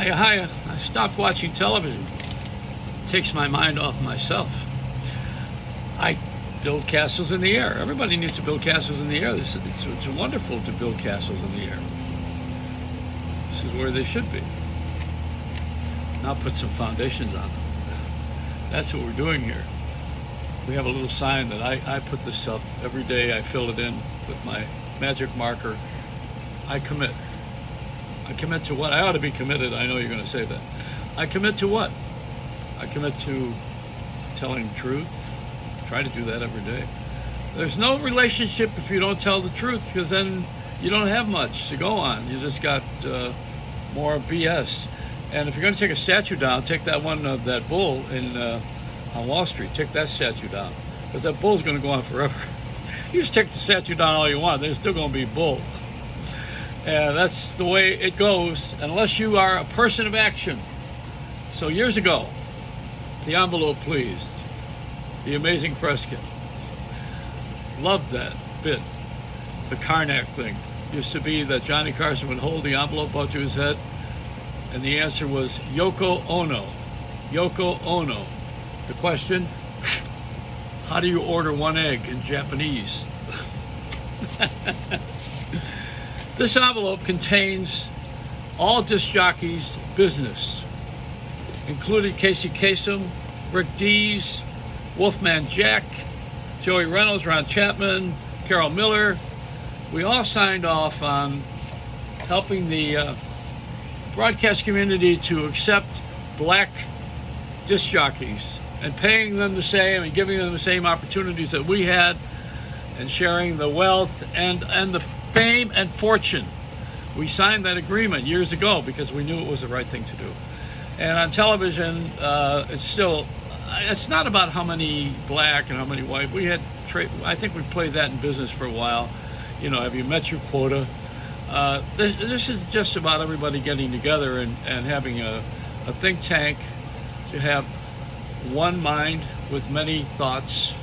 I stopped watching television. It takes my mind off myself. I build castles in the air. Everybody needs to build castles in the air. It's wonderful to build castles in the air. This is where they should be. Now put some foundations on them. That's what we're doing here. We have a little sign that I put this up every day. I fill it in with my magic marker. I commit. I commit to what? I ought to be committed. I know you're going to say that. I commit to what? I commit to telling the truth. Try to do that every day. There's no relationship if you don't tell the truth, because then you don't have much to go on. You just got more BS. And if you're going to take a statue down, take that one of that bull on Wall Street. Take that statue down, because that bull's going to go on forever. You just take the statue down all you want. There's still going to be a bull. And that's the way it goes, unless you are a person of action. So years ago, the envelope, please. The Amazing Prescott. Loved that bit. The Karnak thing. Used to be that Johnny Carson would hold the envelope up to his head, and the answer was Yoko Ono. Yoko Ono. The question, how do you order one egg in Japanese? This envelope contains all disc jockeys' business, including Casey Kasem, Rick Dees, Wolfman Jack, Joey Reynolds, Ron Chapman, Carol Miller. We all signed off on helping the broadcast community to accept black disc jockeys and paying them the same and giving them the same opportunities that we had, and sharing the wealth and the fame and fortune. We signed that agreement years ago because we knew it was the right thing to do. And on television, it's not about how many black and how many white. I think we played that in business for a while. You know, have you met your quota? This is just about everybody getting together and having a think tank to have one mind with many thoughts.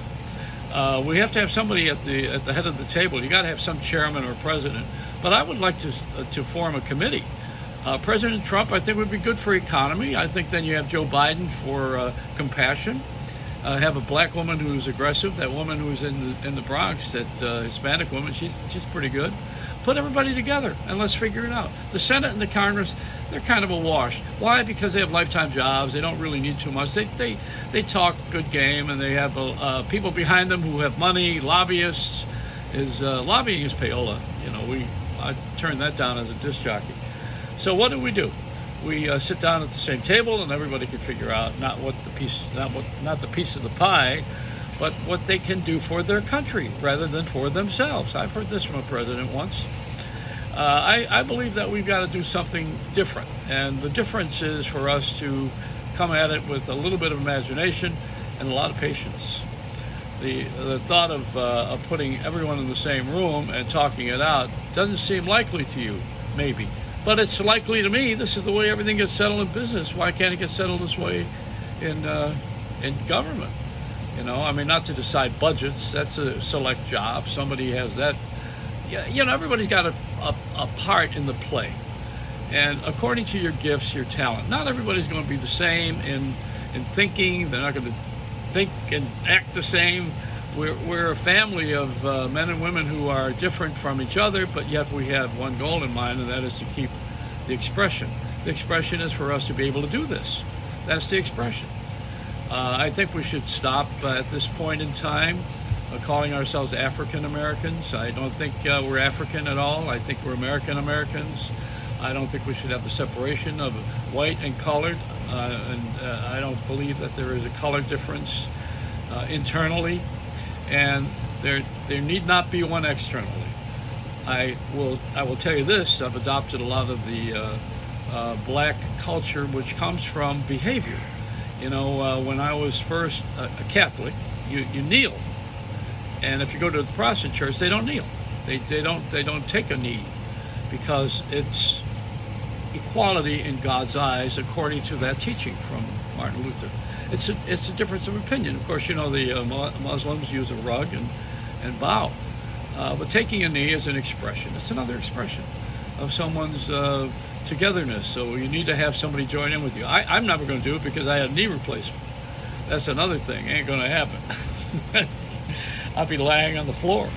We have to have somebody at the head of the table. You got to have some chairman or president. But I would like to form a committee. President Trump, I think, would be good for economy. I think then you have Joe Biden for compassion. Have a black woman who's aggressive. That woman who's in the Bronx, that Hispanic woman, she's pretty good. Put everybody together and let's figure it out. The Senate and the Congress, they're kind of a wash. Why? Because they have lifetime jobs. They don't really need too much. They talk good game, and they have people behind them who have money. Lobbyists. Lobbying is payola. You know, I turned that down as a disc jockey. So what do? We sit down at the same table, and everybody can figure out not the piece of the pie, but what they can do for their country rather than for themselves. I've heard this from a president once. I believe that we've got to do something different, and the difference is for us to come at it with a little bit of imagination and a lot of patience. The thought of putting everyone in the same room and talking it out doesn't seem likely to you, maybe. But it's likely to me. This is the way everything gets settled in business. Why can't it get settled this way in government? You know, I mean, not to decide budgets. That's a select job. Somebody has that. You know, everybody's got a part in the play. And according to your gifts, your talent. Not everybody's going to be the same in thinking. They're not going to think and act the same. We're a family of men and women who are different from each other, but yet we have one goal in mind, and that is to keep the expression. The expression is for us to be able to do this. That's the expression. I think we should stop at this point in time calling ourselves African Americans. I don't think we're African at all. I think we're American Americans. I don't think we should have the separation of white and colored, and I don't believe that there is a color difference internally, and there need not be one externally. I will tell you this: I've adopted a lot of the black culture, which comes from behavior. You know, when I was first a Catholic, you kneel, and if you go to the Protestant church, they don't kneel. They don't take a knee, because it's equality in God's eyes, according to that teaching from Martin Luther. It's a difference of opinion. Of course, you know, the Muslims use a rug and bow, but taking a knee is an expression. It's another expression of someone's togetherness. So you need to have somebody join in with you. I'm never going to do it because I had a knee replacement. That's another thing. Ain't going to happen. I'll be lying on the floor.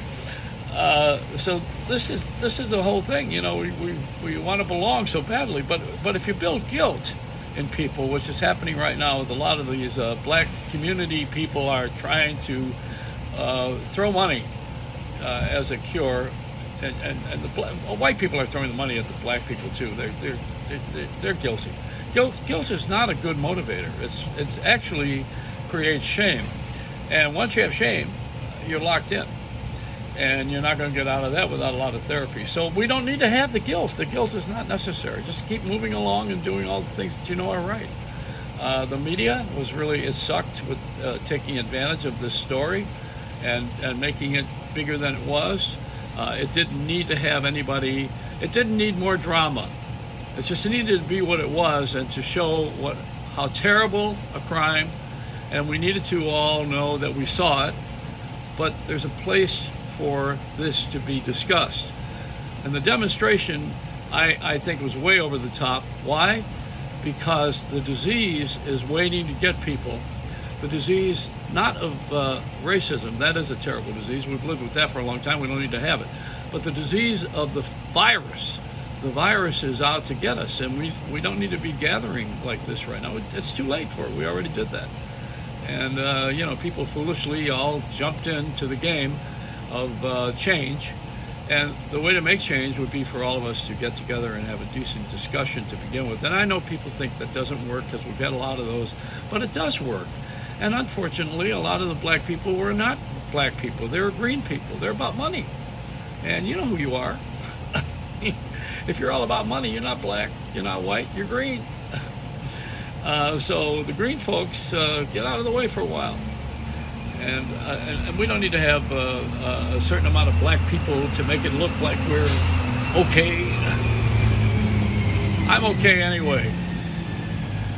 So this is the whole thing. You know, we want to belong so badly, but if you build guilt in people, which is happening right now with a lot of these black community people are trying to throw money as a cure, and the white people are throwing the money at the black people too. They're guilty. Guilt is not a good motivator. It's actually creates shame, and once you have shame, you're locked in, and you're not going to get out of that without a lot of therapy. So we don't need to have the guilt. The guilt is not necessary. Just keep moving along and doing all the things that you know are right. The media was really, it sucked with taking advantage of this story and making it bigger than it was. It didn't need to have anybody, it didn't need more drama. It just needed to be what it was and to show how terrible a crime, and we needed to all know that we saw it, but there's a place for this to be discussed. And the demonstration, I think, was way over the top. Why? Because the disease is waiting to get people. The disease, not of racism, that is a terrible disease. We've lived with that for a long time. We don't need to have it. But the disease of the virus is out to get us, and we don't need to be gathering like this right now. It's too late for it. We already did that. And, you know, people foolishly all jumped into the game of change. And the way to make change would be for all of us to get together and have a decent discussion to begin with. And I know people think that doesn't work because we've had a lot of those, but it does work. And unfortunately, a lot of the black people were not black people. They were green people. They're about money. And you know who you are. If you're all about money, you're not black, you're not white, you're green. So the green folks, get out of the way for a while. And we don't need to have a certain amount of black people to make it look like we're okay. I'm okay anyway.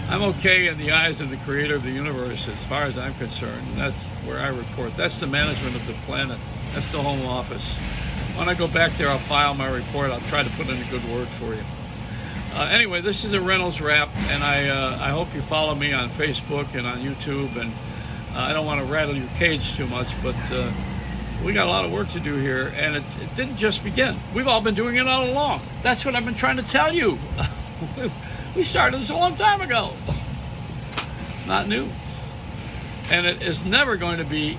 I'm okay in the eyes of the creator of the universe as far as I'm concerned. And that's where I report. That's the management of the planet. That's the home office. When I go back there, I'll file my report. I'll try to put in a good word for you. Anyway, this is a Reynolds Wrap, and I hope you follow me on Facebook and on YouTube. And I don't want to rattle your cage too much, but we got a lot of work to do here, and it didn't just begin. We've all been doing it all along. That's what I've been trying to tell you. We started this a long time ago. It's not new. And it is never going to be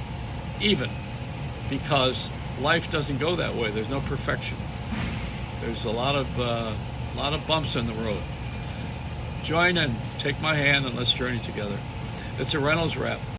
even, because life doesn't go that way. There's no perfection. There's a lot of bumps in the road. Join in, take my hand, and let's journey together. It's a Reynolds Wrap.